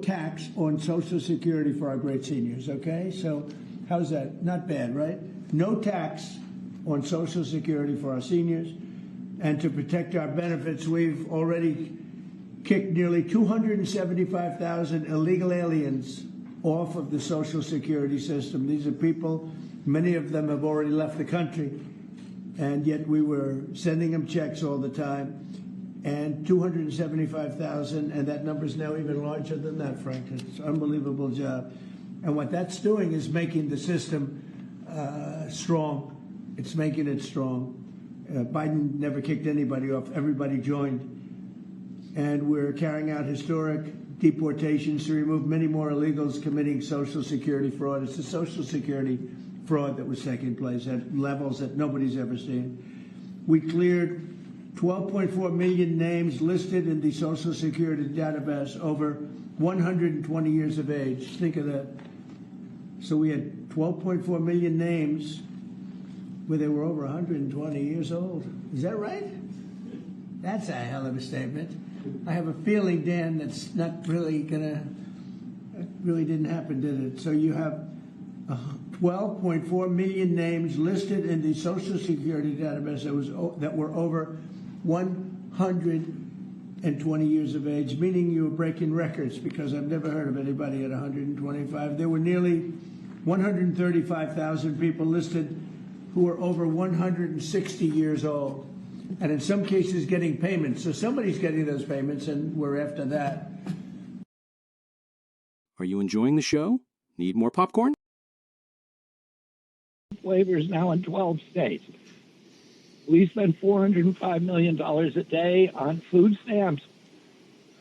tax on Social Security for our great seniors, okay? So how's that? Not bad, right? No tax on Social Security for our seniors. And to protect our benefits, we've already kicked nearly 275,000 illegal aliens off of the Social Security system. These are people, many of them have already left the country, and yet we were sending them checks all the time. And 275,000, and that number is now even larger than that, Frank. It's an unbelievable job. And what that's doing is making the system strong. It's making it strong. Biden never kicked anybody off. Everybody joined. And we're carrying out historic deportations to remove many more illegals committing Social Security fraud. It's the Social Security fraud that was taking place at levels that nobody's ever seen. We cleared 12.4 million names listed in the Social Security database over 120 years of age. Think of that. So we had 12.4 million names where they were over 120 years old. Is that right? That's a hell of a statement. I have a feeling, Dan, that's not really really didn't happen, did it? So you have 12.4 million names listed in the Social Security database that were over 120 years of age, meaning you were breaking records, because I've never heard of anybody at 125. There were nearly 135,000 people listed who were over 160 years old, and in some cases getting payments. So somebody's getting those payments, and we're after that. Are you enjoying the show? Need more popcorn? Flavors now in 12 states. We spend $405 million a day on food stamps,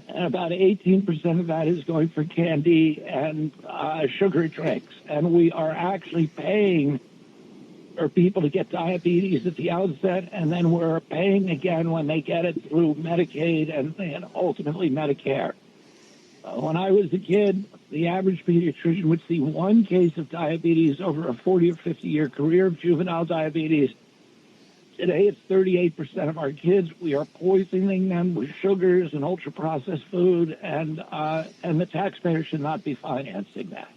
and about 18% of that is going for candy and sugar drinks. And we are actually paying for people to get diabetes at the outset, and then we're paying again when they get it through Medicaid and ultimately Medicare. When I was a kid, the average pediatrician would see one case of diabetes over a 40 or 50-year career of juvenile diabetes. Today, it's 38% of our kids. We are poisoning them with sugars and ultra-processed food, and the taxpayer should not be financing that.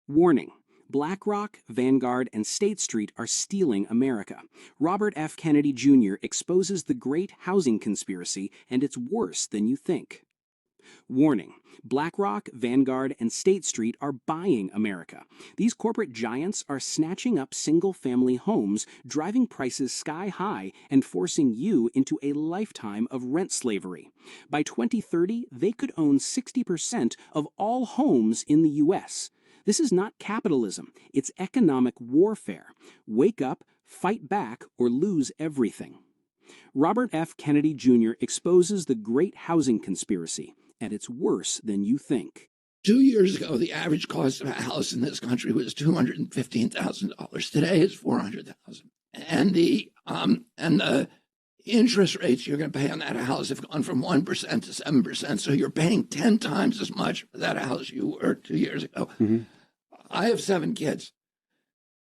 Warning. BlackRock, Vanguard, and State Street are stealing America. Robert F. Kennedy Jr. exposes the great housing conspiracy, and it's worse than you think. Warning. BlackRock, Vanguard, and State Street are buying America. These corporate giants are snatching up single-family homes, driving prices sky high, and forcing you into a lifetime of rent slavery. By 2030, they could own 60% of all homes in the U.S. This is not capitalism. It's economic warfare. Wake up, fight back, or lose everything. Robert F. Kennedy Jr. exposes the great housing conspiracy, and it's worse than you think. 2 years ago, the average cost of a house in this country was $215,000. Today, it's $400,000. And the interest rates you're going to pay on that house have gone from 1% to 7%. So you're paying 10 times as much for that house you were 2 years ago. Mm-hmm. I have 7 kids.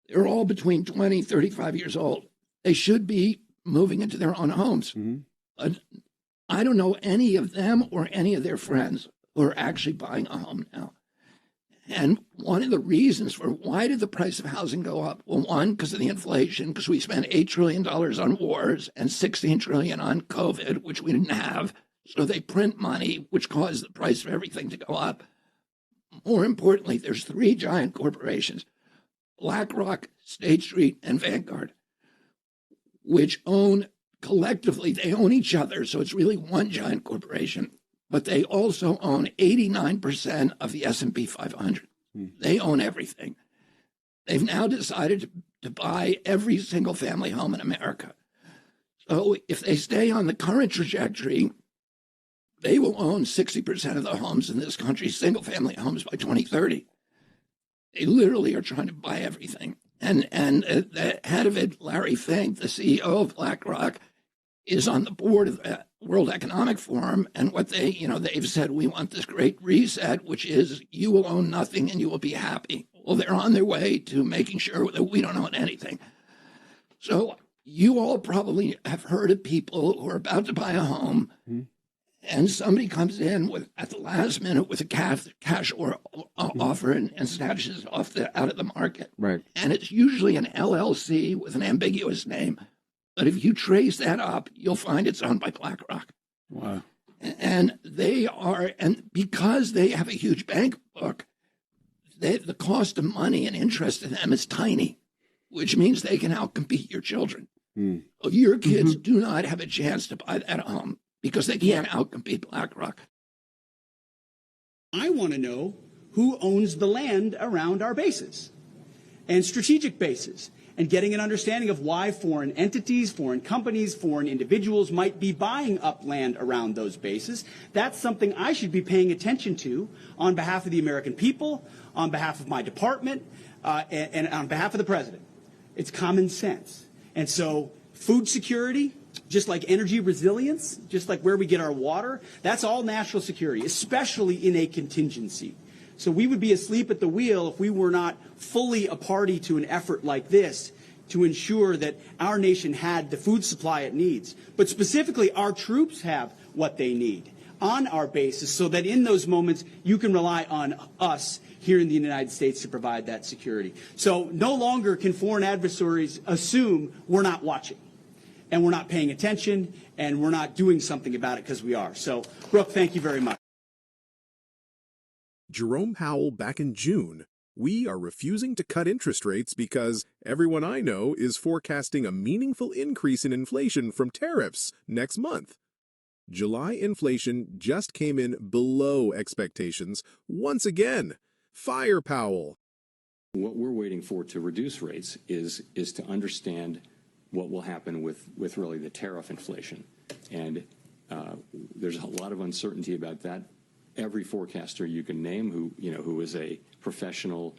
They're all between 20, 35 years old. They should be moving into their own homes. Mm-hmm. But I don't know any of them or any of their friends who are actually buying a home now. And one of the reasons for why did the price of housing go up? Well, one, because of the inflation, because we spent $8 trillion on wars and $16 trillion on COVID, which we didn't have. So they print money, which caused the price of everything to go up. More importantly, there's 3 giant corporations, BlackRock, State Street, and Vanguard, which own collectively, they own each other. So it's really one giant corporation. But they also own 89% of the S&P 500. They own everything. They've now decided to buy every single family home in America. So if they stay on the current trajectory, they will own 60% of the homes in this country, single family homes, by 2030. They literally are trying to buy everything. And the head of it, Larry Fink, the CEO of BlackRock, is on the board of the World Economic Forum, and what they've said, we want this great reset, which is you will own nothing and you will be happy. Well, they're on their way to making sure that we don't own anything. So you all probably have heard of people who are about to buy a home, and somebody comes in with at the last minute with a cash or offer and snatches it out of the market. Right. And it's usually an LLC with an ambiguous name. But if you trace that up, you'll find it's owned by BlackRock. Wow. And because they have a huge bank book, the cost of money and interest to them is tiny, which means they can outcompete your children. Your kids do not have a chance to buy that home because they can't outcompete BlackRock. I want to know who owns the land around our bases and strategic bases, and getting an understanding of why foreign entities, foreign companies, foreign individuals might be buying up land around those bases. That's something I should be paying attention to on behalf of the American people, on behalf of my department, and on behalf of the president. It's common sense. And so food security, just like energy resilience, just like where we get our water, that's all national security, especially in a contingency. So we would be asleep at the wheel if we were not fully a party to an effort like this to ensure that our nation had the food supply it needs. But specifically, our troops have what they need on our bases so that in those moments you can rely on us here in the United States to provide that security. So no longer can foreign adversaries assume we're not watching and we're not paying attention and we're not doing something about it, because we are. So, Brooke, thank you very much. Jerome Powell back in June. We are refusing to cut interest rates because everyone I know is forecasting a meaningful increase in inflation from tariffs next month. July inflation just came in below expectations once again. Fire Powell. What we're waiting for to reduce rates is to understand what will happen with really the tariff inflation. And there's a lot of uncertainty about that. Every forecaster you can name who is a professional,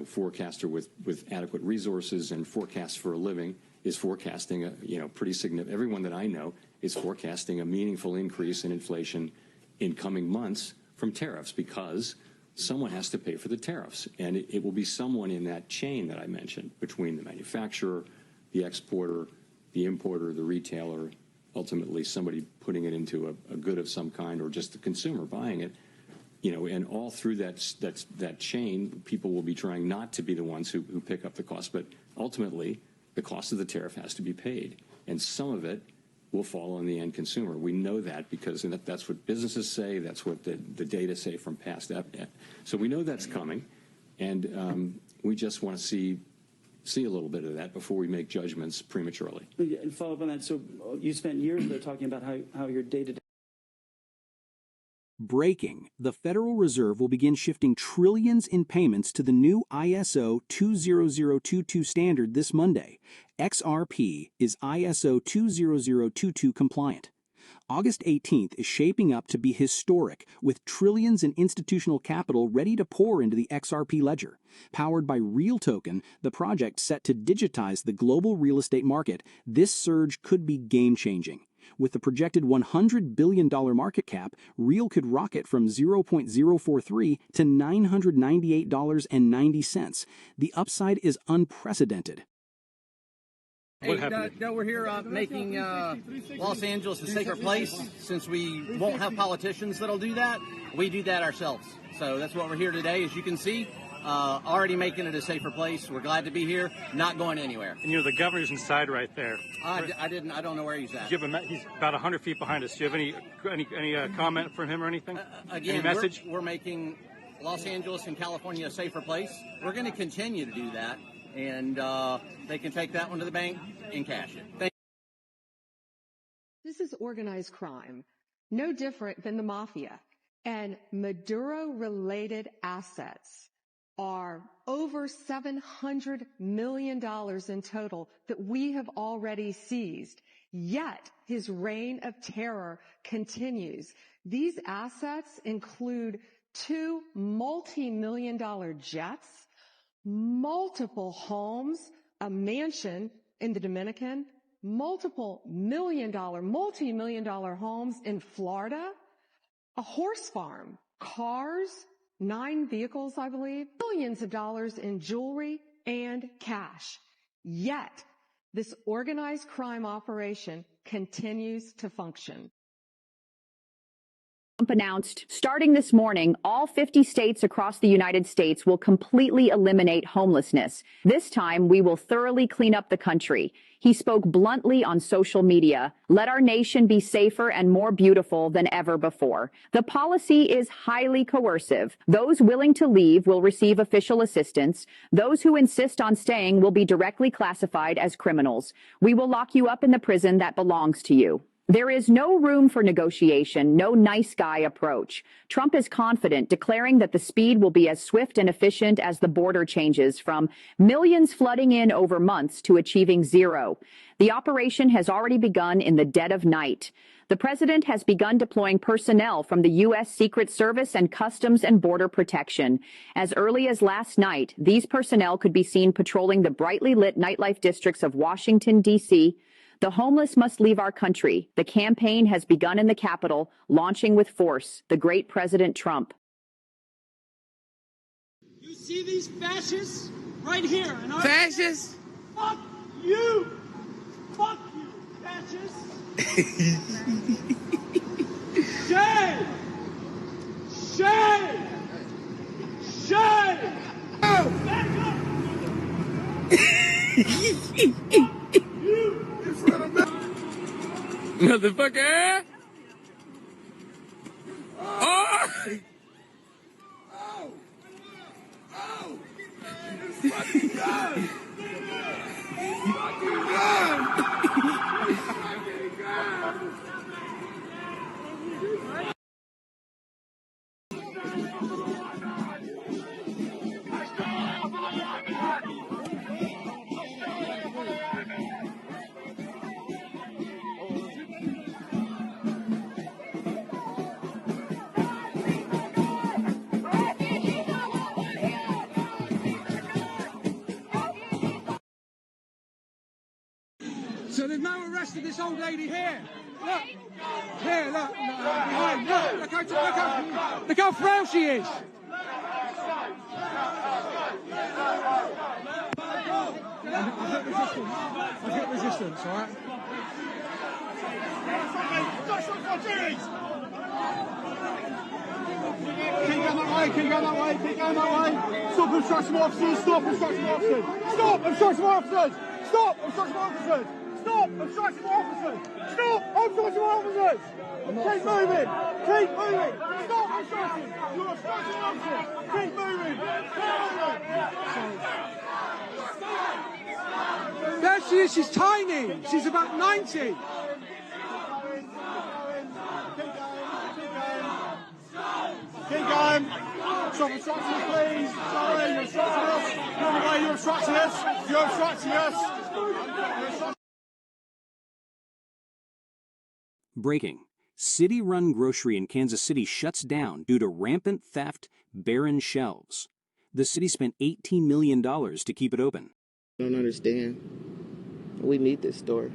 forecaster with adequate resources and forecasts for a living is forecasting pretty significant. Everyone that I know is forecasting a meaningful increase in inflation in coming months from tariffs, because someone has to pay for the tariffs, and it will be someone in that chain that I mentioned between the manufacturer, the exporter, the importer, the retailer, ultimately somebody putting it into a good of some kind, or just the consumer buying it, and all through that chain, people will be trying not to be the ones who pick up the cost, but ultimately the cost of the tariff has to be paid, and some of it will fall on the end consumer. We know that because that's what businesses say, that's what the data say from past. So we know that's coming, and we just want to see a little bit of that before we make judgments prematurely. And follow up on that. So you spent years there talking about how your day-to-day. Breaking, the Federal Reserve will begin shifting trillions in payments to the new ISO 20022 standard this Monday. XRP is ISO 20022 compliant. August 18th is shaping up to be historic, with trillions in institutional capital ready to pour into the XRP ledger. Powered by Real Token, the project set to digitize the global real estate market, this surge could be game-changing. With the projected $100 billion market cap, Real could rocket from 0.043 to $998.90. The upside is unprecedented. Hey, we're here making Los Angeles a safer place. Since we won't have politicians that'll do that, we do that ourselves. So that's what we're here today, as you can see. Already making it a safer place. We're glad to be here, not going anywhere. And the governor's inside right there. I don't know where he's at. He's about 100 feet behind us. Do you have any comment from him or anything? Again, any message? We're making Los Angeles and California a safer place. We're going to continue to do that. And they can take that one to the bank and cash it. This is organized crime, no different than the mafia. And Maduro-related assets are over $700 million in total that we have already seized. Yet his reign of terror continues. These assets include 2 multi-million-dollar jets, multiple homes, a mansion in the Dominican, multi-million dollar homes in Florida, a horse farm, cars, 9 vehicles, I believe, billions of dollars in jewelry and cash. Yet, this organized crime operation continues to function. Trump announced, starting this morning, all 50 states across the United States will completely eliminate homelessness. This time, we will thoroughly clean up the country. He spoke bluntly on social media. Let our nation be safer and more beautiful than ever before. The policy is highly coercive. Those willing to leave will receive official assistance. Those who insist on staying will be directly classified as criminals. We will lock you up in the prison that belongs to you. There is no room for negotiation, no nice guy approach. Trump is confident, declaring that the speed will be as swift and efficient as the border changes, from millions flooding in over months to achieving zero. The operation has already begun in the dead of night. The president has begun deploying personnel from the U.S. Secret Service and Customs and Border Protection. As early as last night, these personnel could be seen patrolling the brightly lit nightlife districts of Washington, D.C. The homeless must leave our country. The campaign has begun in the Capitol, launching with force. The great President Trump. You see these fascists right here? Fascists? Fuck you! Fuck you, fascists! Shame! Shame! Shame! Back up! Motherfucker! Oh! It's fucking done! It's fucking done! So there's no arrest of this old lady here. Look. Here, look. Behind. Look how frail she is. I'll get resistance, all right? Keep going that way, keep going that way, keep going that way. Stop obstructing officers, stop obstructing officers. Stop obstructing officers. Stop obstructing officers. Stop obstructing officers. Stop obstructing officers. Keep moving. Keep moving. Stop obstructing. You're obstructing officers. Keep moving. There she is. She's tiny. She's about 90. Keep going. Stop obstructing us, please. Sorry, you're obstructing us. You're the way you're obstructing us. You're obstructing us. Breaking. City-run grocery in Kansas City shuts down due to rampant theft, barren shelves. The city spent $18 million to keep it open. I don't understand. We need this store.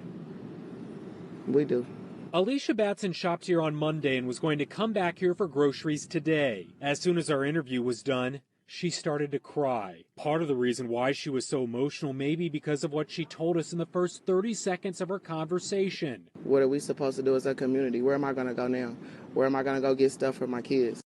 We do. Alicia Batson shopped here on Monday and was going to come back here for groceries today. As soon as our interview was done, she started to cry. Part of the reason why she was so emotional may be because of what she told us in the first 30 seconds of our conversation. What are we supposed to do as a community? Where am I going to go now? Where am I going to go get stuff for my kids?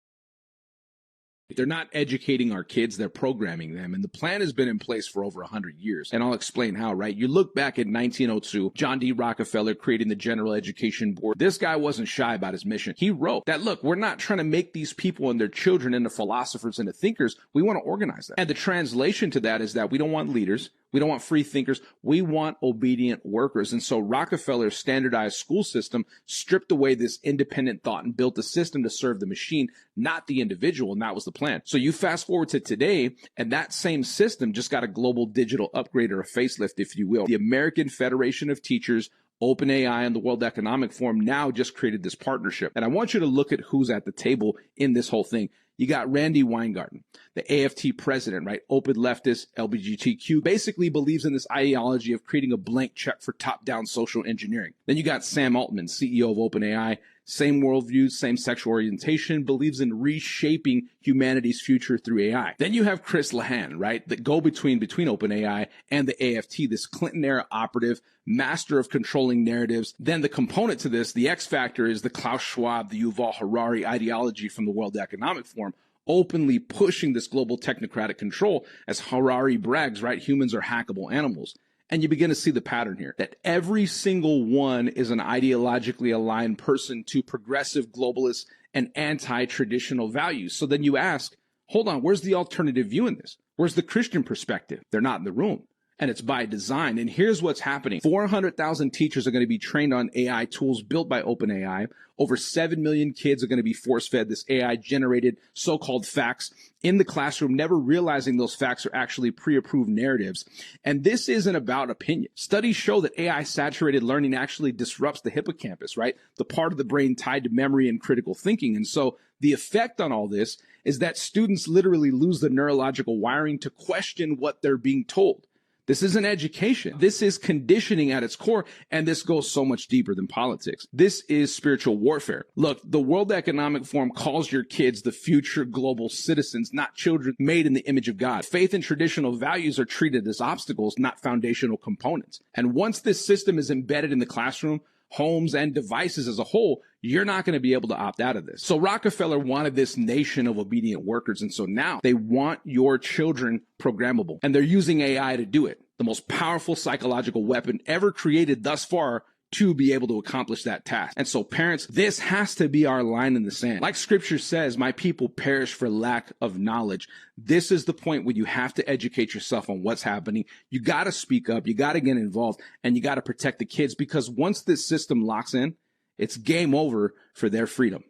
They're not educating our kids, they're programming them. And the plan has been in place for over 100 years. And I'll explain how, right? You look back at 1902, John D. Rockefeller creating the General Education Board. This guy wasn't shy about his mission. He wrote that, look, we're not trying to make these people and their children into philosophers and into thinkers. We want to organize them. And the translation to that is that we don't want leaders. We don't want free thinkers. We want obedient workers. And so Rockefeller's standardized school system stripped away this independent thought and built a system to serve the machine, not the individual. And that was the plan. So you fast forward to today, and that same system just got a global digital upgrade, or a facelift, if you will. The American Federation of Teachers, OpenAI, and the World Economic Forum now just created this partnership. And I want you to look at who's at the table in this whole thing. You got Randy Weingarten, the AFT president, right? Open leftist, LGBTQ, basically believes in this ideology of creating a blank check for top-down social engineering. Then you got Sam Altman, CEO of OpenAI, same worldview, same sexual orientation, believes in reshaping humanity's future through AI. Then you have Chris Lahan, right? The go-between between OpenAI and the AFT, this Clinton-era operative, master of controlling narratives. Then the component to this, the X factor, is the Klaus Schwab, the Yuval Harari ideology from the World Economic Forum, openly pushing this global technocratic control as Harari brags, right? Humans are hackable animals. And you begin to see the pattern here, that every single one is an ideologically aligned person to progressive globalist and anti-traditional values. So then you ask, hold on, where's the alternative view in this? Where's the Christian perspective? They're not in the room. And it's by design. And here's what's happening. 400,000 teachers are going to be trained on AI tools built by OpenAI. Over 7 million kids are going to be force-fed this AI-generated so-called facts in the classroom, never realizing those facts are actually pre-approved narratives. And this isn't about opinion. Studies show that AI-saturated learning actually disrupts the hippocampus, right? The part of the brain tied to memory and critical thinking. And so the effect on all this is that students literally lose the neurological wiring to question what they're being told. This isn't education. This is conditioning at its core, and this goes so much deeper than politics. This is spiritual warfare. Look, the World Economic Forum calls your kids the future global citizens, not children made in the image of God. Faith and traditional values are treated as obstacles, not foundational components. And once this system is embedded in the classroom, homes, and devices as a whole, you're not going to be able to opt out of this. So Rockefeller wanted this nation of obedient workers. And so now they want your children programmable. And they're using AI to do it. The most powerful psychological weapon ever created thus far to be able to accomplish that task. And so parents, this has to be our line in the sand. Like scripture says, my people perish for lack of knowledge. This is the point where you have to educate yourself on what's happening. You got to speak up. You got to get involved, and you got to protect the kids, because once this system locks in, it's game over for their freedom.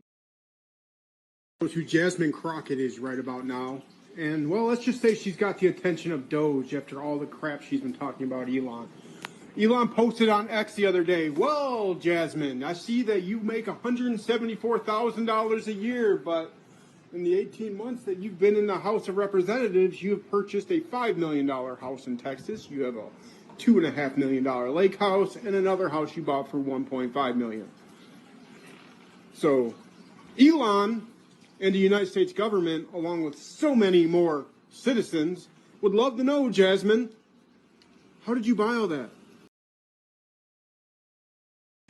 Who Jasmine Crockett is right about now. And, well, let's just say she's got the attention of Doge after all the crap she's been talking about Elon. Elon posted on X the other day, well, Jasmine, I see that you make $174,000 a year, but in the 18 months that you've been in the House of Representatives, you have purchased a $5 million house in Texas. You have a $2.5 million lake house and another house you bought for $1.5 million. So Elon and the United States government, along with so many more citizens, would love to know, Jasmine, how did you buy all that?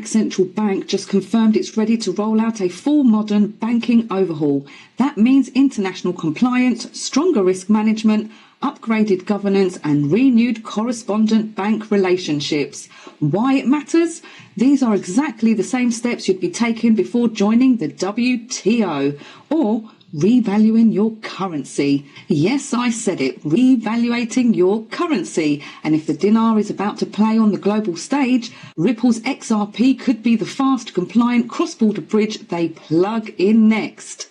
Central Bank just confirmed it's ready to roll out a full modern banking overhaul. That means international compliance, stronger risk management, upgraded governance and renewed correspondent bank relationships. Why it matters? These are exactly the same steps you'd be taking before joining the WTO or revaluing your currency. Yes, I said it, revaluating your currency. And if the dinar is about to play on the global stage, Ripple's XRP could be the fast, compliant cross-border bridge they plug in next.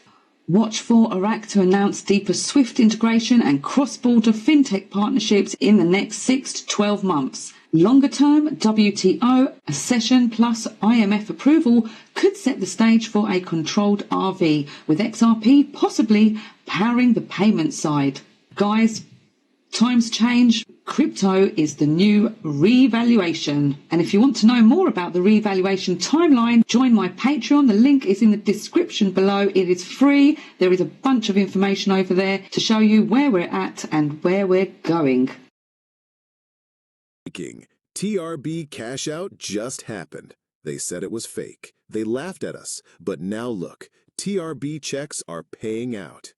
Watch for Iraq to announce deeper SWIFT integration and cross-border fintech partnerships in the next 6 to 12 months. Longer term, WTO, a session plus IMF approval could set the stage for a controlled RV, with XRP possibly powering the payment side. Guys, times change. Crypto is the new revaluation. And if you want to know more about the revaluation timeline, join my Patreon. The link is in the description below. It is free. There is a bunch of information over there to show you where we're at and where we're going. TRB cash out just happened. They said it was fake. They laughed at us. But now look, TRB checks are paying out.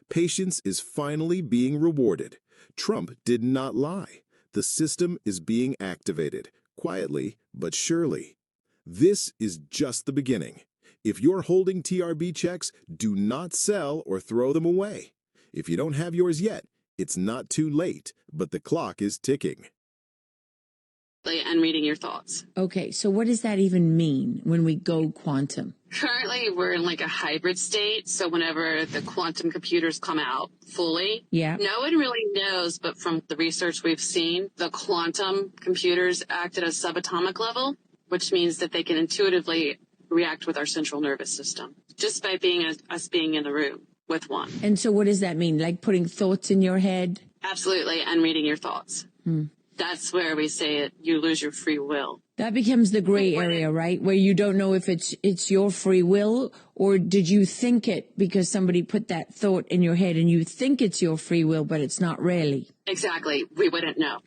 Patience is finally being rewarded. Trump did not lie. The system is being activated, quietly but surely. This is just the beginning. If you're holding TRB checks, do not sell or throw them away. If you don't have yours yet, it's not too late, but the clock is ticking. And reading your thoughts. Okay, so what does that even mean when we go quantum? Currently, we're in like a hybrid state. So whenever the quantum computers come out fully, yeah, no one really knows. But from the research we've seen, the quantum computers act at a subatomic level, which means that they can intuitively react with our central nervous system just by being us being in the room. with one. And so what does that mean? Like putting thoughts in your head? Absolutely, and reading your thoughts. That's where we say it, you lose your free will. That becomes the gray area, right? Where you don't know if it's your free will, or did you think it because somebody put that thought in your head and you think it's your free will, but it's not really. Exactly. We wouldn't know.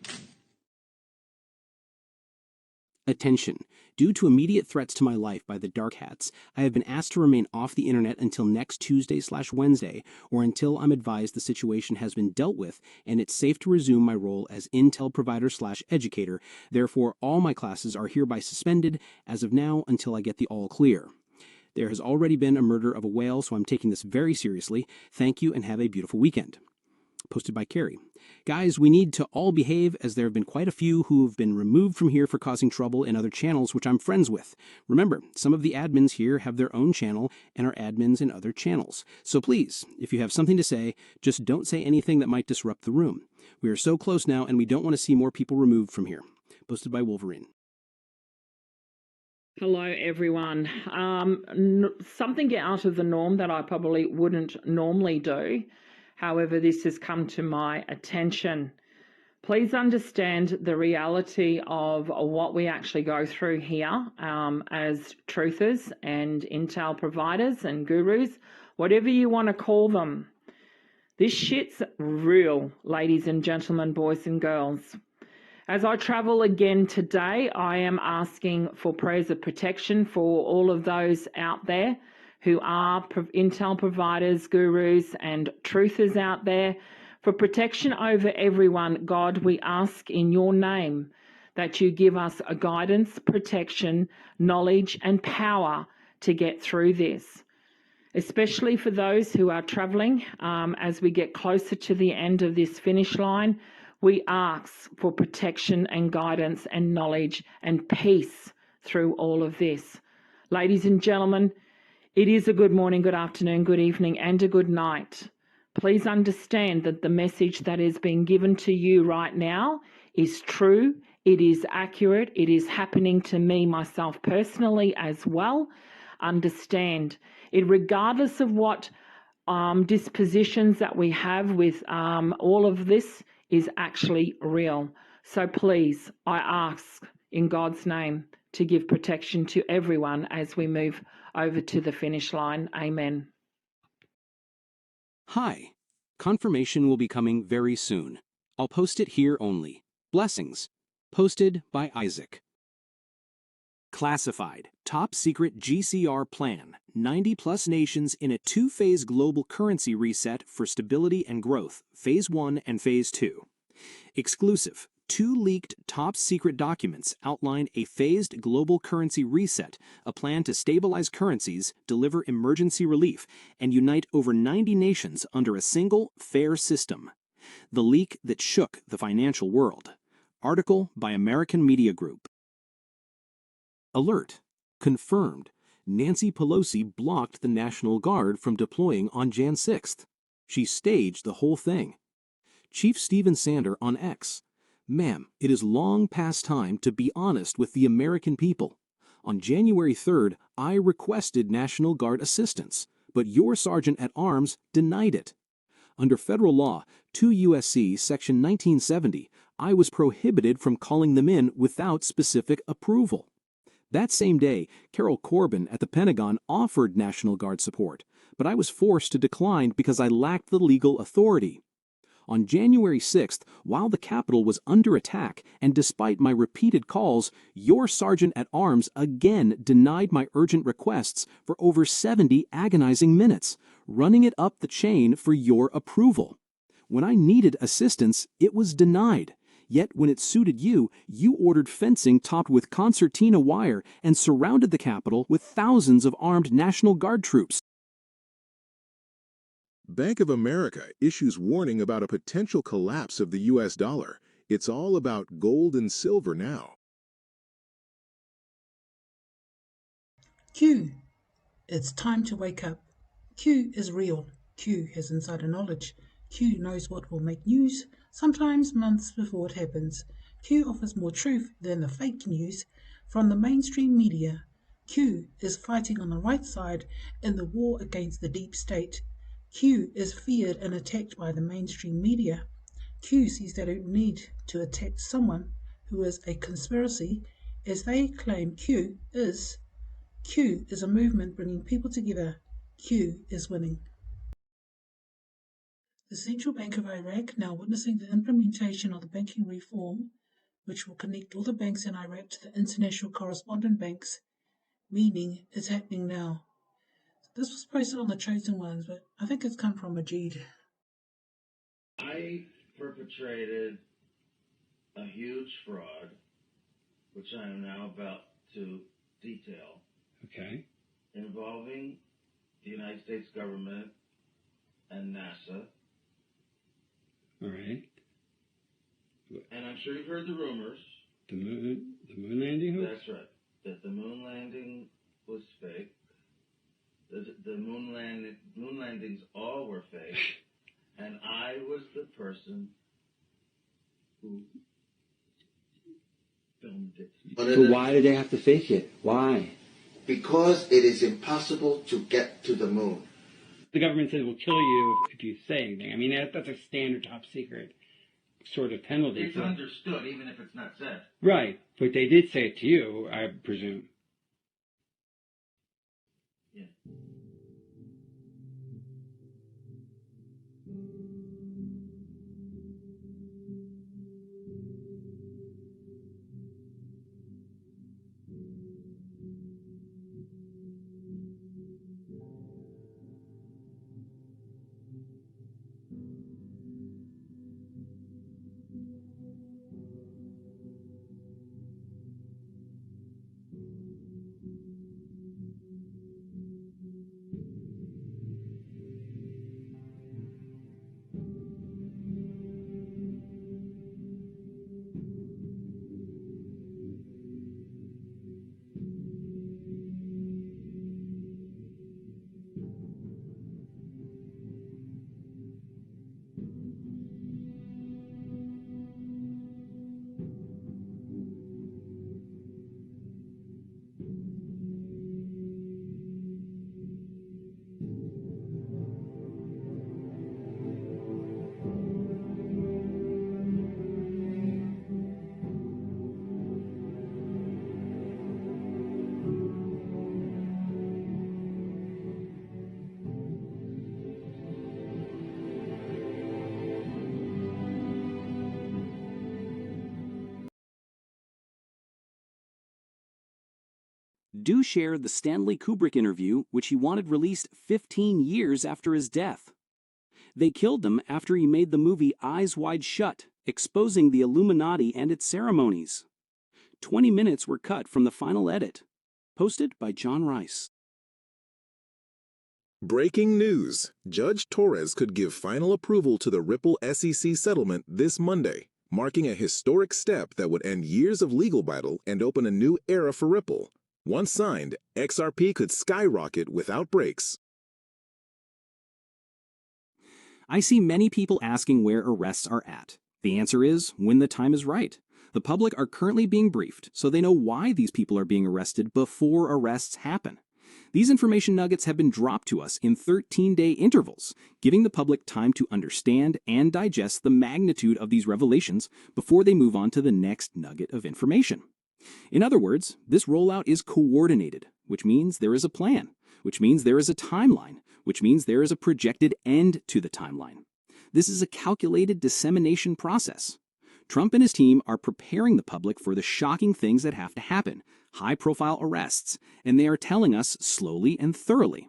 Attention. Due to immediate threats to my life by the Dark Hats, I have been asked to remain off the internet until next Tuesday/Wednesday, or until I'm advised the situation has been dealt with and it's safe to resume my role as Intel provider/educator. Therefore, all my classes are hereby suspended as of now until I get the all clear. There has already been a murder of a whale, so I'm taking this very seriously. Thank you and have a beautiful weekend. Posted by Carrie. Guys, we need to all behave, as there have been quite a few who have been removed from here for causing trouble in other channels which I'm friends with. Remember, some of the admins here have their own channel and are admins in other channels. So please, if you have something to say, just don't say anything that might disrupt the room. We are so close now and we don't want to see more people removed from here. Posted by Wolverine. Hello, everyone. Something out of the norm that I probably wouldn't normally do. However, this has come to my attention. Please understand the reality of what we actually go through here as truthers and intel providers and gurus, whatever you want to call them. This shit's real, ladies and gentlemen, boys and girls. As I travel again today, I am asking for prayers of protection for all of those out there who are intel providers, gurus, and truthers out there. For protection over everyone, God, we ask in your name that you give us a guidance, protection, knowledge, and power to get through this. Especially for those who are traveling, as we get closer to the end of this finish line, we ask for protection and guidance and knowledge and peace through all of this. Ladies and gentlemen, it is a good morning, good afternoon, good evening, and a good night. Please understand that the message that is being given to you right now is true, it is accurate, it is happening to me, myself personally as well. Understand it, regardless of what dispositions that we have with all of this is actually real. So please, I ask in God's name to give protection to everyone as we move over to the finish line. Amen. Hi. Confirmation will be coming very soon. I'll post it here only. Blessings. Posted by Isaac. Classified. Top secret GCR plan. 90+ nations in a 2-phase global currency reset for stability and growth. Phase 1 and Phase 2. Exclusive. 2 leaked top-secret documents outline a phased global currency reset, a plan to stabilize currencies, deliver emergency relief, and unite over 90 nations under a single, fair system. The leak that shook the financial world. Article by American Media Group. Alert. Confirmed. Nancy Pelosi blocked the National Guard from deploying on Jan 6th. She staged the whole thing. Chief Stephen Sander on X. Ma'am, it is long past time to be honest with the American people. On January 3rd, I requested National Guard assistance, but your Sergeant-at-Arms denied it. Under federal law, 2 U.S.C. Section 1970, I was prohibited from calling them in without specific approval. That same day, Carol Corbin at the Pentagon offered National Guard support, but I was forced to decline because I lacked the legal authority. On January 6th, while the Capitol was under attack, and despite my repeated calls, your Sergeant-at-Arms again denied my urgent requests for over 70 agonizing minutes, running it up the chain for your approval. When I needed assistance, it was denied. Yet when it suited you, you ordered fencing topped with concertina wire and surrounded the Capitol with thousands of armed National Guard troops. Bank of America issues warning about a potential collapse of the U.S. dollar. It's all about gold and silver now. Q. It's time to wake up. Q is real. Q has insider knowledge. Q knows what will make news, sometimes months before it happens. Q offers more truth than the fake news from the mainstream media. Q is fighting on the right side in the war against the deep state. Q is feared and attacked by the mainstream media. Q sees they don't need to attack someone who is a conspiracy, as they claim Q is. Q is a movement bringing people together. Q is winning. The Central Bank of Iraq now witnessing the implementation of the banking reform, which will connect all the banks in Iraq to the international correspondent banks, meaning it's happening now. This was posted on the Chosen Ones, but I think it's come from Majid. I perpetrated a huge fraud, which I am now about to detail. Okay. Involving the United States government and NASA. All right. And I'm sure you've heard the rumors. The moon landing? That's right. That the moon landing was fake. The moon landings all were fake. And I was the person who filmed it. But why did they have to fake it? Why? Because it is impossible to get to the moon. The government says we'll kill you if you say anything. I mean, that's a standard top secret sort of penalty. It's understood, even if it's not said. Right, but they did say it to you, I presume. Yeah. Do share the Stanley Kubrick interview, which he wanted released 15 years after his death. They killed him after he made the movie Eyes Wide Shut, exposing the Illuminati and its ceremonies. 20 minutes were cut from the final edit. Posted by John Rice. Breaking news. Judge TORRES could give final approval to the Ripple SEC settlement this Monday, marking a historic step that would end years of legal battle and open a new era for Ripple. Once signed, XRP could skyrocket without breaks. I see many people asking where arrests are at. The answer is when the time is right. The public are currently being briefed, so they know why these people are being arrested before arrests happen. These information nuggets have been dropped to us in 13-day intervals, giving the public time to understand and digest the magnitude of these revelations before they move on to the next nugget of information. In other words, this rollout is coordinated, which means there is a plan, which means there is a timeline, which means there is a projected end to the timeline. This is a calculated dissemination process. Trump and his team are preparing the public for the shocking things that have to happen, high-profile arrests, and they are telling us slowly and thoroughly.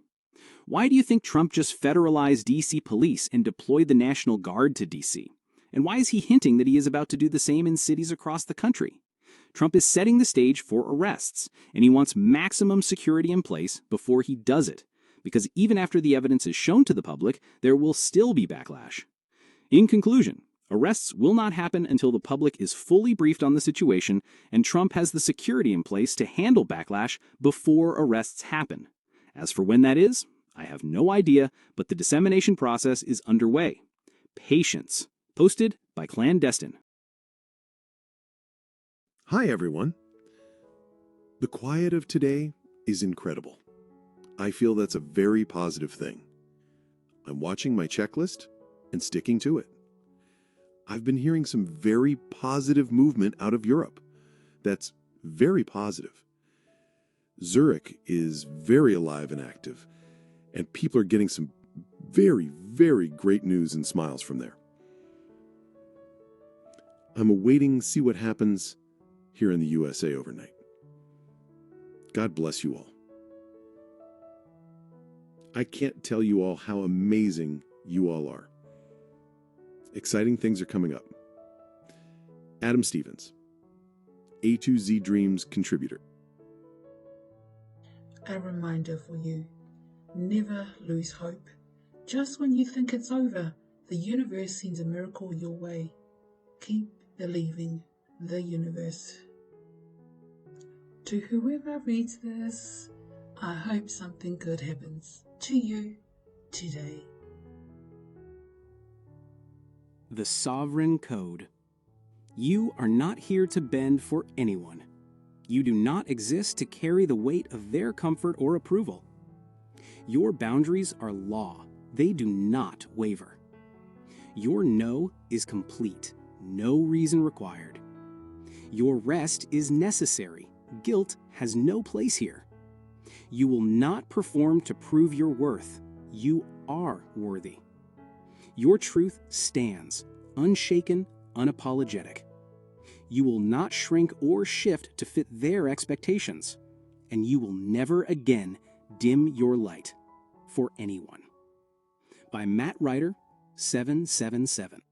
Why do you think Trump just federalized D.C. police and deployed the National Guard to D.C.? And why is he hinting that he is about to do the same in cities across the country? Trump is setting the stage for arrests, and he wants maximum security in place before he does it, because even after the evidence is shown to the public, there will still be backlash. In conclusion, arrests will not happen until the public is fully briefed on the situation and Trump has the security in place to handle backlash before arrests happen. As for when that is, I have no idea, but the dissemination process is underway. Patience. Posted by Clandestine. Hi, everyone. The quiet of today is incredible. I feel that's a very positive thing. I'm watching my checklist and sticking to it. I've been hearing some very positive movement out of Europe. That's very positive. Zurich is very alive and active, and people are getting some very, very great news and smiles from there. I'm awaiting to see what happens here in the USA overnight. God bless you all. I can't tell you all how amazing you all are. Exciting things are coming up. Adam Stevens, A to Z Dreams contributor. A reminder for you, never lose hope. Just when you think it's over, the universe sends a miracle your way. Keep believing the universe. To whoever reads this, I hope something good happens to you today. The Sovereign Code. You are not here to bend for anyone. You do not exist to carry the weight of their comfort or approval. Your boundaries are law. They do not waver. Your no is complete. No reason required. Your rest is necessary. Guilt has no place here. You will not perform to prove your worth. You are worthy. Your truth stands, unshaken, unapologetic. You will not shrink or shift to fit their expectations, and you will never again dim your light for anyone. By Matt Ryder, 777.